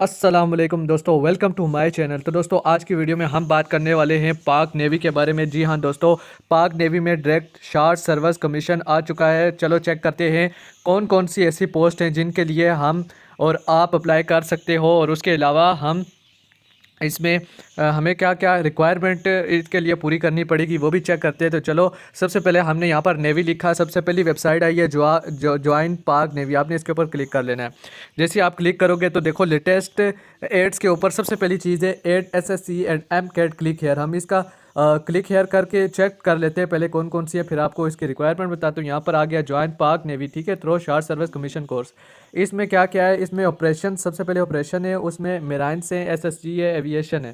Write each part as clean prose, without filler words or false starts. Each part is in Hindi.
अस्सलाम वालेकुम दोस्तों, वेलकम टू माय चैनल। तो दोस्तों आज की वीडियो में हम बात करने वाले हैं पाक नेवी के बारे में। जी हाँ दोस्तों, पाक नेवी में डायरेक्ट शार्ट सर्विस कमीशन आ चुका है। चलो चेक करते हैं कौन कौन सी ऐसी पोस्ट हैं जिनके लिए हम और आप अप्लाई कर सकते हो, और उसके अलावा हम इसमें हमें क्या क्या रिक्वायरमेंट इसके लिए पूरी करनी पड़ेगी वो भी चेक करते हैं। तो चलो, सबसे पहले हमने यहाँ पर नेवी लिखा, सबसे पहली वेबसाइट आई है ज्वाइन पाक नेवी। आपने इसके ऊपर क्लिक कर लेना है। जैसे आप क्लिक करोगे तो देखो लेटेस्ट एड्स के ऊपर सबसे पहली चीज़ है add SSC and M cat click here. हम इसका क्लिक हेयर करके चेक कर लेते हैं पहले कौन कौन सी है, फिर आपको इसकी रिक्वायरमेंट बताता हूँ। यहाँ पर आ गया ज्वाइन पाक नेवी, ठीक है, through short service commission course. इसमें क्या क्या है, इसमें ऑपरेशन, सबसे पहले ऑपरेशन है, उसमें मेराइंस है, एसएसजी है, एविएशन है।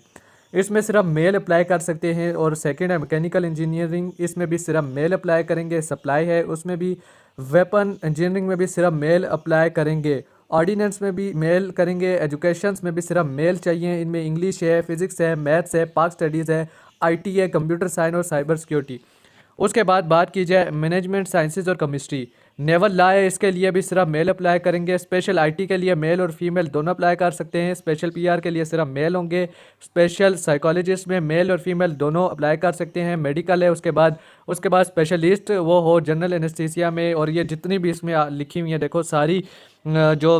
इसमें सिर्फ मेल अप्लाई कर सकते हैं। और सेकंड है मैकेनिकल इंजीनियरिंग, इसमें भी सिर्फ मेल अप्लाई करेंगे। सप्लाई है, उसमें भी वेपन इंजीनियरिंग में भी सिर्फ मेल अप्लाई करेंगे। ऑर्डिनेंस में भी मेल करेंगे। एजुकेशंस में भी सिर्फ मेल चाहिए। इनमें इंग्लिश है, फिजिक्स है, मैथ्स है, पाक स्टडीज़ है, आईटी है, कंप्यूटर साइंस और साइबर सिक्योरिटी। उसके बाद बात की जाए मैनेजमेंट साइंसेज और केमिस्ट्री, नेवल लॉ है, इसके लिए भी सिर्फ मेल अप्लाई करेंगे। स्पेशल आईटी के लिए मेल और फीमेल दोनों अप्लाई कर सकते हैं। स्पेशल पीआर के लिए सिर्फ मेल होंगे। स्पेशल साइकोलॉजिस्ट में मेल और फीमेल दोनों अप्लाई कर सकते हैं। मेडिकल है, उसके बाद स्पेशलिस्ट वो हो जनरल एनेस्थीसिया में। और ये जितनी भी इसमें लिखी हुई है देखो सारी जो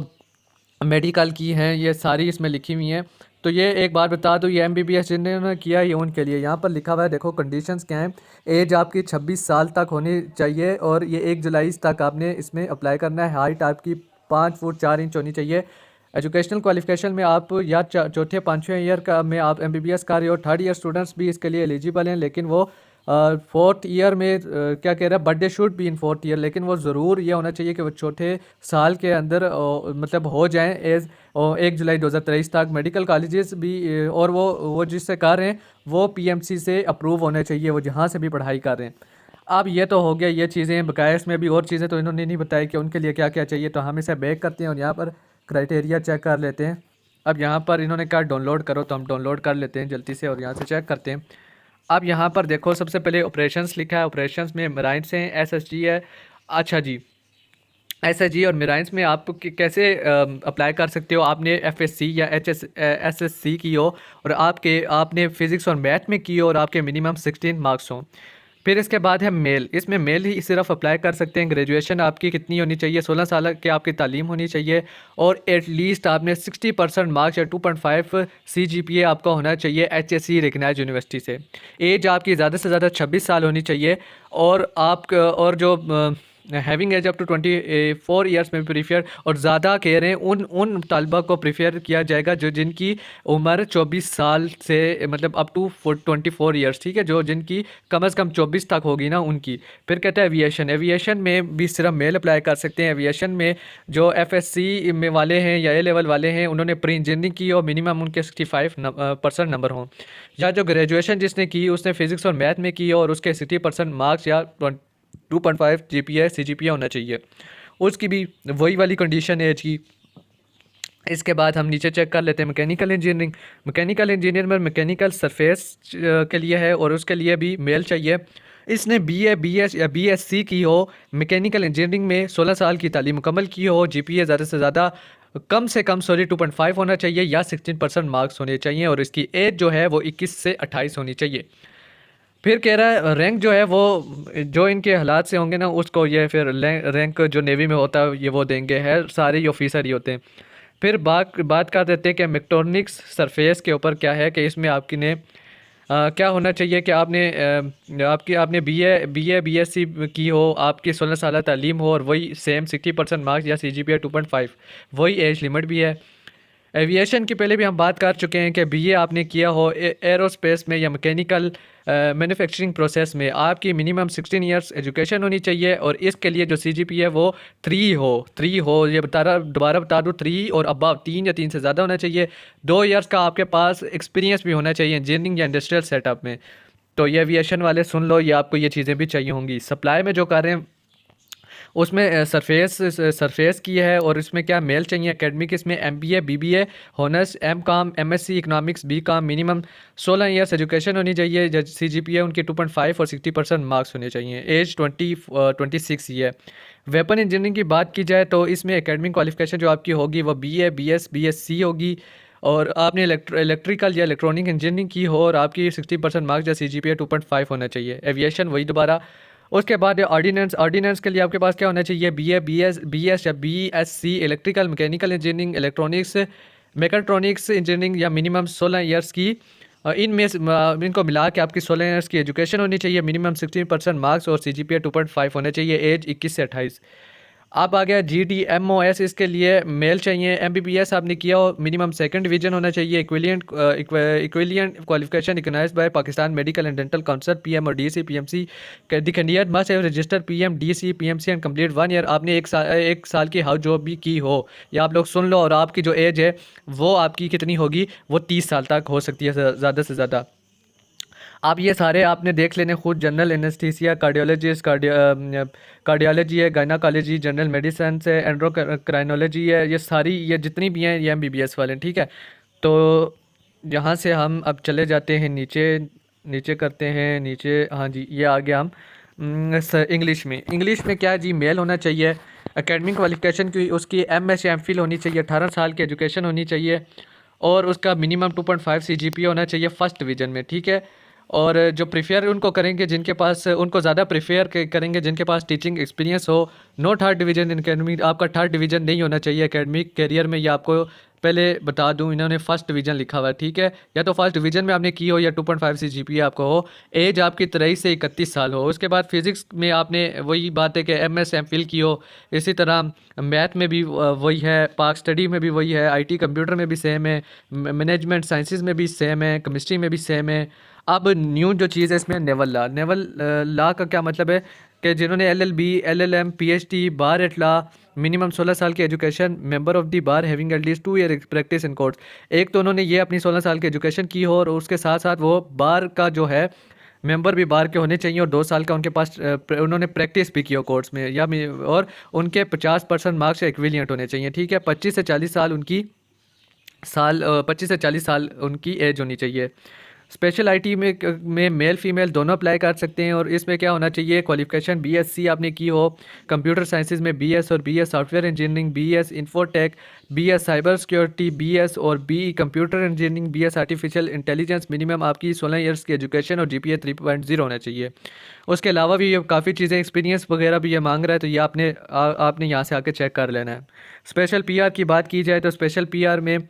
मेडिकल की हैं ये सारी इसमें लिखी हुई हैं। तो ये एक बात बता दूँ, ये एमबीबीएस जिन्होंने किया है ये उनके लिए। यहाँ पर लिखा हुआ है देखो कंडीशंस क्या हैं। एज आपकी 26 साल तक होनी चाहिए, और ये 1 जुलाई तक आपने इसमें अप्लाई करना है। हाइट आपकी 5 फुट 4 इंच होनी चाहिए। एजुकेशनल क्वालिफिकेशन में आप या चौथे पाँचवें ईयर का में आप एमबीबीएस कर रहे हो। थर्ड ईयर स्टूडेंट्स भी इसके लिए एलिजिबल हैं, लेकिन वो फोर्थ ईयर में क्या कह रहा है, birthday should be in fourth year, लेकिन वो ज़रूर ये होना चाहिए कि वो चौथे साल के अंदर मतलब हो जाएं एज 1 जुलाई 2023 तक। मेडिकल कॉलेजेस भी और वो जिससे कर रहे हैं वो पीएमसी से अप्रूव होने चाहिए, वो जहाँ से भी पढ़ाई कर रहे हैं। अब ये तो हो गया ये चीज़ें, बकाया इसमें भी और चीज़ें तो इन्होंने नहीं बताई कि उनके लिए क्या क्या चाहिए। तो हम इसे बैक करते हैं और यहाँ पर क्राइटेरिया चेक कर लेते हैं। अब यहाँ पर इन्होंने कहा डाउनलोड करो, तो हम डाउनलोड कर लेते हैं जल्दी से और यहाँ से चेक करते हैं। अब यहाँ पर देखो सबसे पहले ऑपरेशंस लिखा है। ऑपरेशंस में मेराइंस हैं, एसएसजी है। अच्छा जी, एसएसजी और मेराइंस में आप कैसे अप्लाई कर सकते हो। आपने एफएससी या एसएससी की हो और आपने फिज़िक्स और मैथ में की हो और आपके मिनिमम 16 मार्क्स हों। फिर इसके बाद है मेल, इसमें मेल ही सिर्फ अप्लाई कर सकते हैं। ग्रेजुएशन आपकी कितनी होनी चाहिए, 16 साल की आपकी तालीम होनी चाहिए, और एटलीस्ट आपने 60% मार्क्स या 2.5 CGPA आपका होना चाहिए HSC रिकग्नाइज यूनिवर्सिटी से। एज आपकी ज़्यादा से ज़्यादा 26 साल होनी चाहिए। और जो having age up to 24 years में प्रीफर, और ज़्यादा कह रहे हैं उन तलबा को प्रीफर किया जाएगा जो जिनकी उम्र 24 साल से मतलब अप टू 24 ईयर्स, ठीक है, जो जिनकी कम अज़ कम 24 तक होगी ना उनकी। फिर कहता है एविएशन में भी सिर्फ मेल अप्लाई कर सकते हैं। एविएशन में जो एफएससी में वाले हैं या ए लेवल वाले हैं उन्होंने प्री इंजीनियरिंग की और मिनिमम उनके 65% नंबर हों, या जो ग्रेजुएशन जिसने की उसने फिज़िक्स और मैथ में की और उसके 60% मार्क्स या 2.5 GPA CGPA होना चाहिए। उसकी भी वही वाली कंडीशन है एज की। इसके बाद हम नीचे चेक कर लेते हैं मैकेनिकल इंजीनियरिंग। मैकेनिकल इंजीनियर में मैकेनिकल सरफेस के लिए है और उसके लिए भी मेल चाहिए। इसने BA BS या BSc की हो, मैकेनिकल इंजीनियरिंग में 16 साल की तालीम मुकम्मल की हो, GPA ज़्यादा से ज़्यादा कम से कम 2.5 होना चाहिए या 16% मार्क्स होने चाहिए, और इसकी एज जो है वो 21 से 28 होनी चाहिए। फिर कह रहा है रैंक जो है वो जो इनके हालात से होंगे ना उसको ये फिर रैंक जो नेवी में होता है ये वो देंगे, है सारे ही ऑफिसर ही होते हैं। फिर बात कर देते हैं कि इलेक्ट्रॉनिक्स सरफेस के ऊपर क्या है कि इसमें आपकी ने क्या होना चाहिए कि आपने BA BSc की हो, आपकी 16 साल तालीम हो और वही सेम 60% मार्क्स या CGPA 2.5, वही एज लिमिट भी है। एविएशन की पहले भी हम बात कर चुके हैं कि BA आपने किया हो एरोस्पेस में या मैकेनिकल मैन्युफैक्चरिंग प्रोसेस में, आपकी मिनिमम 16 इयर्स एजुकेशन होनी चाहिए, और इसके लिए जो CGPA है वो 3 हो, ये दोबारा बता दूँ 3 और अबव 3 या 3 से ज़्यादा होना चाहिए। 2 इयर्स का आपके पास एक्सपीरियंस भी होना चाहिए इंजीनियरिंग या इंडस्ट्रियल सेटअप में। तो ये एविएशन वाले सुन लो, ये आपको ये चीज़ें भी चाहिए होंगी। सप्लाई में जो कर रहे हैं उसमें सरफेस की है। और इसमें क्या मेल चाहिए एकेडमिक, इसमें MBA BBA honours MCOM MSc economics BCom minimum 16 years education होनी चाहिए। CGPA उनकी 2.5 और 60% मार्क्स होने चाहिए। एज 26 ही है। वेपन इंजीनियरिंग की बात की जाए तो इसमें एकेडमिक क्वालिफिकेशन जो आपकी होगी वो BA BS BSc होगी। और आपने इलेक्ट्रिकल या इलेक्ट्रॉनिक इंजीनियरिंग की हो और आपकी 60% मार्क्स या CGPA 2.5 होना चाहिए। एविएशन वही दोबारा। उसके बाद ऑर्डिनेंस के लिए आपके पास क्या होना चाहिए, BA BS या BSc electrical mechanical engineering electronics mechatronics engineering या मिनिमम 16 ईयर्स की इनको मिला के आपकी 16 ईयर्स की एजुकेशन होनी चाहिए। मिनिमम 16% मार्क्स और CGPA 2.5 होने चाहिए। एज 21 से 28। अब आ गया GDMOS, इसके लिए मेल चाहिए। MBBS आपने किया हो, मिनिमम सेकंड डिवीजन होना चाहिए। Equivalent qualification recognized by Pakistan medical and dental council PM और DC PMC। The candidate must have registered PM DC PMC and complete 1 year. आपने एक साल की हाउस जॉब भी की हो। या आप लोग सुन लो। और आपकी जो एज है वो आपकी कितनी होगी, वो 30 साल तक हो सकती है ज़्यादा से ज़्यादा। आप ये सारे आपने देख लेने खुद। जनरल एनेस्थीसिया, कार्डियोलॉजी है, गायनाकोलॉजी, जनरल मेडिसिन है, एंड्रोक्राइनोलॉजी है, ये सारी ये जितनी भी हैं ये MBBS वाले, ठीक है। तो यहाँ से हम अब चले जाते हैं नीचे। नीचे करते हैं नीचे। हाँ जी, ये आ गया हम इंग्लिश में क्या है जी, मेल होना चाहिए। एकेडमिक क्वालिफिकेशन की उसकी MS या MPhil होनी चाहिए। 18 साल की एजुकेशन होनी चाहिए। और उसका मिनिमम 2.5 CGPA होना चाहिए फर्स्ट डिवीज़न में, ठीक है। और जो प्रीफेयर उनको करेंगे जिनके पास, उनको ज़्यादा प्रीफेयर करेंगे जिनके पास टीचिंग एक्सपीरियंस हो। No third division in academic, आपका थर्ड डिवीज़न नहीं होना चाहिए एकेडमिक करियर में। ये आपको पहले बता दूं, इन्होंने फर्स्ट डिवीज़न लिखा हुआ है, ठीक है। या तो फर्स्ट डिवीज़न में आपने की हो या 2.5 CGPA आपको हो। एज आपकी 23 से 31 साल हो। उसके बाद फिज़िक्स में आपने वही बात है कि MS MPhil की हो। इसी तरह मैथ में भी वही है, पाक स्टडी में भी वही है, IT कंप्यूटर में भी सेम है, मैनेजमेंट साइंसेज में भी सेम है, केमिस्ट्री में भी सेम है। अब न्यू जो चीज़ है इसमें नेवल लॉ का क्या मतलब है कि जिन्होंने LLB LLM PhD बार एट लॉ, मिनिमम 16 साल की education, member of the bar having at least 2 year practice in courts. एक तो उन्होंने ये अपनी 16 साल की एजुकेशन की हो और उसके साथ साथ वो बार का जो है मेंबर भी बार के होने चाहिए। और 2 साल का उनके पास उन्होंने प्रैक्टिस भी की हो कोर्ट्स में या और उनके 50% मार्क्स इक्विलियंट होने चाहिए, ठीक है। 25 से 40 साल उनकी एज होनी चाहिए। स्पेशल IT में मेल फीमेल दोनों अप्लाई कर सकते हैं। और इसमें क्या होना चाहिए, क्वालिफिकेशन BSc आपने की हो, कंप्यूटर साइंसेज में BS और BS software engineering, BS infotech, BS cyber security, BS और BE computer engineering, BS artificial intelligence. Minimum आपकी 16 ईयर्स की एजुकेशन और GPA 3.0 होना चाहिए। उसके अलावा भी ये काफ़ी चीज़ें एक्सपीरियंस वगैरह भी ये मांग रहा है, तो ये आपने यहाँ से आके चेक कर लेना है। स्पेशल PR की बात की जाए तो स्पेशल PR में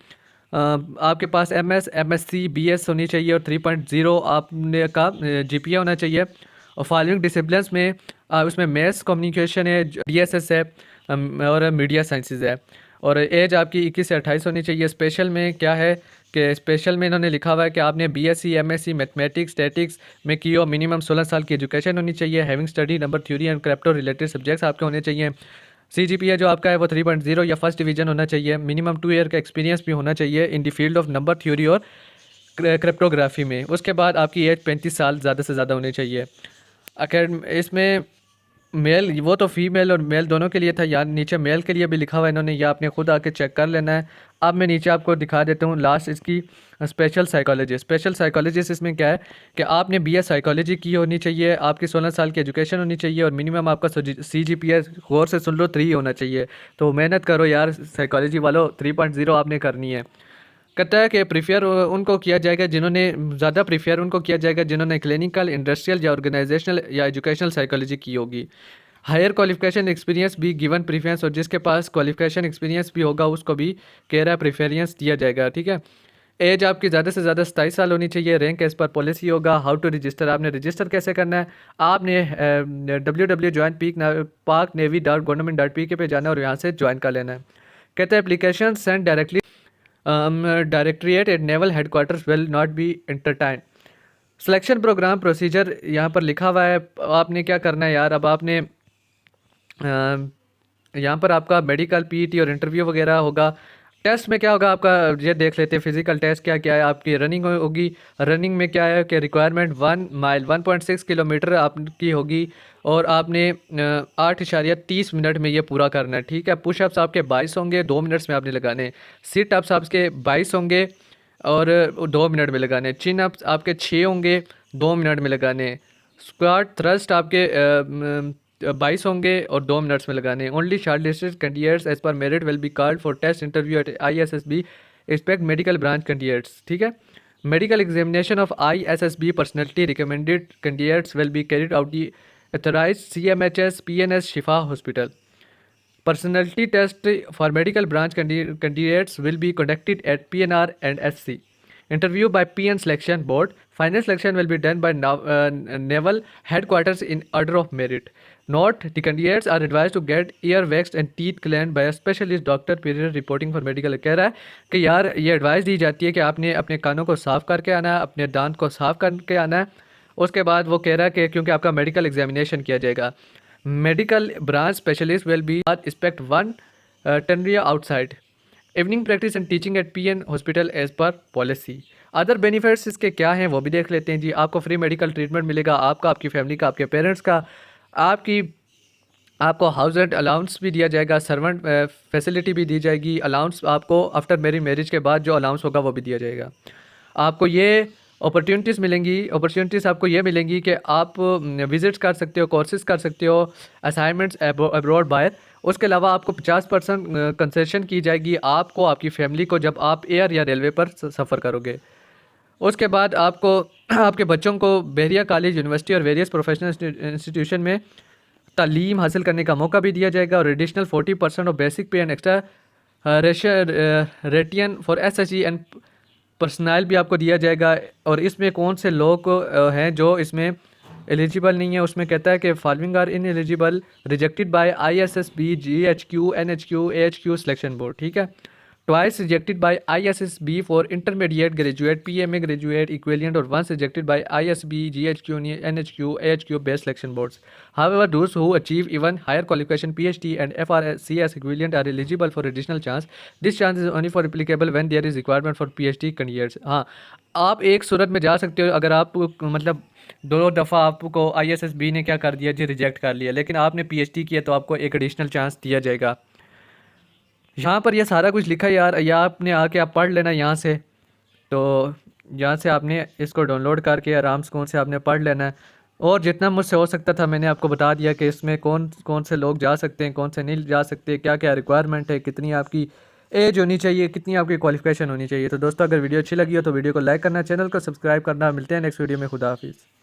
आपके पास MS MSc BS होनी चाहिए और 3.0 आपने का GPA होना चाहिए। और फॉलोइंग डिसिप्लिन्स में उसमें मैथ्स कम्युनिकेशन है, DSS है, और मीडिया साइंसेज है। और एज आपकी 21 से 28 होनी चाहिए। स्पेशल में क्या है कि स्पेशल में इन्होंने लिखा हुआ है कि आपने BSc MSc मैथमेटिक्स स्टैटिक्स में की हो, मिनिमम 16 साल की एजुकेशन होनी चाहिए। Having study number theory and crypto related subjects आपके होने चाहिए। CGPA जो आपका है वो 3.0 या फर्स्ट डिवीजन होना चाहिए। मिनिमम 2 ईयर का एक्सपीरियंस भी होना चाहिए in the field of number theory और क्रिप्टोग्राफी में। उसके बाद आपकी एज 35 साल ज़्यादा से ज़्यादा होनी चाहिए। इसमें मेल वो तो फीमेल और मेल दोनों के लिए था, यार नीचे मेल के लिए भी लिखा हुआ है इन्होंने, या आपने खुद आके चेक कर लेना है। अब मैं नीचे आपको दिखा देता हूँ लास्ट इसकी स्पेशल साइकोलॉजिस्ट इसमें क्या है कि आपने BS साइकोलॉजी की होनी चाहिए, आपकी 16 साल की एजुकेशन होनी चाहिए और मिनिमम आपका CGPA गौर से सुन लो 3 होना चाहिए। तो मेहनत करो यार साइकोलॉजी वालों, 3.0 आपने करनी है। कहता है कि प्रीफेयर उनको किया जाएगा जिन्होंने क्लिनिकल, इंडस्ट्रियल या ऑर्गेनाइजेशनल या एजुकेशनल साइकोलॉजी की होगी। हायर क्वालिफिकेशन एक्सपीरियंस भी गिवन प्रीफरेंस, और जिसके पास क्वालिफिकेशन एक्सपीरियंस भी होगा उसको भी कह रहा है प्रीफरेंस दिया जाएगा, ठीक है। एज आपकी ज़्यादा से ज़्यादा 27 साल होनी चाहिए। रैंक एज पर पॉलिसी होगा। हाउ टू रजिस्टर, आपने रजिस्टर कैसे करना है, आपने www.joinparknavy.government.pk पे जाना है और यहाँ से ज्वाइन कर लेना है। कहते हैं application send directly directorate at naval headquarters will not be entertain. Selection program procedure यहाँ पर लिखा हुआ है। आपने क्या करना है यार, अब आपने यहाँ पर आपका मेडिकल PET और इंटरव्यू वगैरह होगा। टेस्ट में क्या होगा आपका, ये देख लेते हैं फिजिकल टेस्ट क्या क्या है। आपकी रनिंग होगी, रनिंग में क्या है कि रिक्वायरमेंट 1 माइल 1.6 किलोमीटर आपकी होगी, और आपने 8.30 मिनट में ये पूरा करना है, ठीक है। पुशअप्स आपके 22 होंगे, 2 मिनट्स में आपने लगाने। सिट अप्स आपके 22 होंगे और 2 मिनट में लगाने। चिन अप्स आपके 6 होंगे, 2 मिनट में लगाने। स्क्वाट थ्रस्ट आपके 22 होंगे और 2 मिनट्स में लगाने। Only short listed candidates as per merit will be called for test interview at ISSB expect medical branch candidates, ठीक है। Medical examination of ISSB personality recommended candidates will be carried out the authorized CMHS PNS Shifa Hospital. Personality test for medical branch candidates will be conducted at PNR and SC. Interview by PN Selection Board. Final selection will be done by Naval Headquarters in order of merit. Note: the candidates are advised to get ear waxed and teeth cleaned by a specialist doctor. Period reporting for medical. कह रहा है कि यार ये एडवाइस दी जाती है कि आपने अपने कानों को साफ़ करके आना है, अपने दांत को साफ़ करके आना है। उसके बाद वो कह रहा है कि क्योंकि आपका मेडिकल एग्जामिनेशन किया जाएगा। Medical branch specialist will be expect 1 tenure outside. Evening practice and teaching at PN hospital as per policy. Other benefits इसके क्या हैं वो भी देख लेते हैं जी। आपको फ्री मेडिकल ट्रीटमेंट मिलेगा, आपका, आपकी फैमिली का, आपके पेरेंट्स का। आपको हाउस रेंट अलाउंस भी दिया जाएगा, सर्वेंट फैसिलिटी भी दी जाएगी। अलाउंस आपको आफ्टर मेरी मैरिज के बाद जो अलाउंस होगा वो भी दिया जाएगा। आपको ये अपॉर्चुनिटीज़ आपको ये मिलेंगी कि आप विज़िट्स कर सकते हो, कोर्सेज कर सकते हो, असाइनमेंट्स अब्रॉड बाहर। उसके अलावा आपको 50% कंसेशन की जाएगी आपको, आपकी फैमिली को, जब आप एयर या रेलवे पर सफ़र करोगे। उसके बाद आपको आपके बच्चों को बहरिया कॉलेज, यूनिवर्सिटी और वेरियस प्रोफेशनल इंस्टीट्यूशन में तालीम हासिल करने का मौका भी दिया जाएगा। और additional 40% of basic pay and extra ration for SHE and personal भी आपको दिया जाएगा। और इसमें कौन से लोग हैं जो इसमें एलिजिबल नहीं है, उसमें कहता है कि following are ineligible rejected by ISSB GHQ NHQ AHQ selection board, ठीक है। Twice rejected by ISSB for intermediate graduate PMA graduate equivalent, और once rejected by ISB GHQ NHQ AHQ based selection boards. However those who achieve even higher qualification PhD and FRCS equivalent are eligible for additional chance. This chance is only for applicable when there is requirement for PhD candidates. हाँ, आप एक सूरत में जा सकते हो अगर आप मतलब 2 दफ़ा आपको ISSB ने क्या कर दिया जी, रिजेक्ट कर लिया, लेकिन आपने PhD किया तो आपको एक एडिशनल चांस दिया जाएगा। यहाँ पर यह सारा कुछ लिखा है यार, या आपने आके आप पढ़ लेना यहाँ से। तो यहाँ से आपने इसको डाउनलोड करके आराम से आपने पढ़ लेना है। और जितना मुझसे हो सकता था मैंने आपको बता दिया कि इसमें कौन कौन से लोग जा सकते हैं, कौन से नहीं जा सकते, क्या क्या रिक्वायरमेंट है, कितनी आपकी एज होनी चाहिए, कितनी आपकी क्वालिफिकेशन होनी चाहिए। तो दोस्तों अगर वीडियो अच्छी लगी हो तो वीडियो को लाइक करना, चैनल को सब्सक्राइब करना। मिलते हैं नेक्स्ट वीडियो में। खुदा हाफिज़।